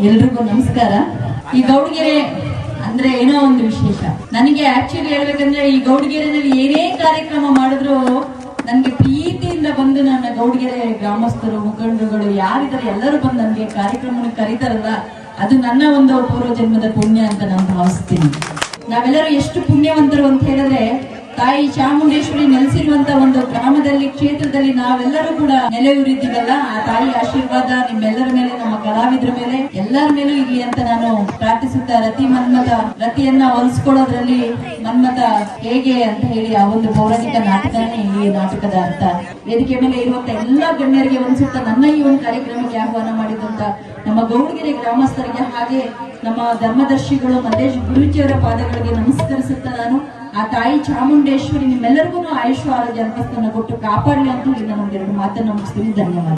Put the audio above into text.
ಎಲ್ರಿಗೂ ನಮಸ್ಕಾರ. ಈ ಗೌಡಗೆರೆ ಅಂದ್ರೆ ಏನೋ ಒಂದು ವಿಶೇಷ. ನನಗೆ ಆಕ್ಚುಲಿ ಹೇಳ್ಬೇಕಂದ್ರೆ ಈ ಗೌಡಗೆರೆನಲ್ಲಿ ಏನೇ ಕಾರ್ಯಕ್ರಮ ಮಾಡಿದ್ರು ನನ್ಗೆ ಪ್ರೀತಿಯಿಂದ ಬಂದು ನನ್ನ ಗೌಡಗೆರೆ ಗ್ರಾಮಸ್ಥರು, ಮುಖಂಡರುಗಳು ಯಾರಿದ್ದಾರೆ ಎಲ್ಲರೂ ಬಂದು ನನಗೆ ಕಾರ್ಯಕ್ರಮ ಕರೀತಾರಲ್ಲ, ಅದು ನನ್ನ ಒಂದು ಪೂರ್ವ ಜನ್ಮದ ಪುಣ್ಯ ಅಂತ ನಾನು ಭಾವಿಸ್ತೀನಿ. ನಾವೆಲ್ಲರೂ ಎಷ್ಟು ಪುಣ್ಯವಂತರು ಅಂತ ಹೇಳಿದ್ರೆ, ತಾಯಿ ಚಾಮುಂಡೇಶ್ವರಿ ನೆಲೆಸಿರುವಂತ ಒಂದು ಗ್ರಾಮದಲ್ಲಿ, ಕ್ಷೇತ್ರದಲ್ಲಿ ನಾವೆಲ್ಲರೂ ಕೂಡ ನೆಲೆಯೂರಿದ್ದೀವಲ್ಲ, ಆ ತಾಯಿ ಆಶೀರ್ವಾದ ನಿಮ್ಮೆಲ್ಲರ ಮೇಲೆ, ನಮ್ಮ ಕಲಾವಿದರ ಮೇಲೆ, ಎಲ್ಲರ ಮೇಲೂ ಇರ್ಲಿ ಅಂತ ನಾನು ಪ್ರಾರ್ಥಿಸುತ್ತಾ, ರತಿ ಮನ್ಮಥ, ರತಿಯನ್ನ ಹೊಲಿಸ್ಕೊಳ್ಳೋದ್ರಲ್ಲಿ ಮನ್ಮಥ ಹೇಗೆ ಅಂತ ಹೇಳಿ ಆ ಒಂದು ಪೌರಾಣಿಕ ನಾಟಕನೇ ಈ ನಾಟಕದ ಅರ್ಥ. ವೇದಿಕೆ ಮೇಲೆ ಇರುವಂತ ಎಲ್ಲಾ ಗಣ್ಯರಿಗೆ ಅನ್ಸುತ್ತಾ ನನ್ನ ಈ ಒಂದು ಕಾರ್ಯಕ್ರಮಕ್ಕೆ ಆಹ್ವಾನ ಮಾಡಿದಂತ ನಮ್ಮ ಗೌಡಗೆರೆ ಗ್ರಾಮಸ್ಥರಿಗೆ, ಹಾಗೆ ನಮ್ಮ ಧರ್ಮದರ್ಶಿಗಳು ಮಲ್ಲೇಶ್ ಗುರೂಜಿಯವರ ಪಾದಗಳಿಗೆ ನಮಸ್ಕರಿಸುತ್ತಾ ನಾನು ಆ ತಾಯಿ ಚಾಮುಂಡೇಶ್ವರಿ ನಿಮ್ಮೆಲ್ಲರಿಗೂ ಆಯುಷ್ ಆರೋಗ್ಯ ಅಂತಸ್ತನ್ನ ಕೊಟ್ಟು ಕಾಪಾಡಲಿ ಅಂತ ಹೇಳಿ ನಾನು ಒಂದೆರಡು ಮಾತನ್ನು ಮುಗಿಸ್ತೀನಿ. ಧನ್ಯವಾದ.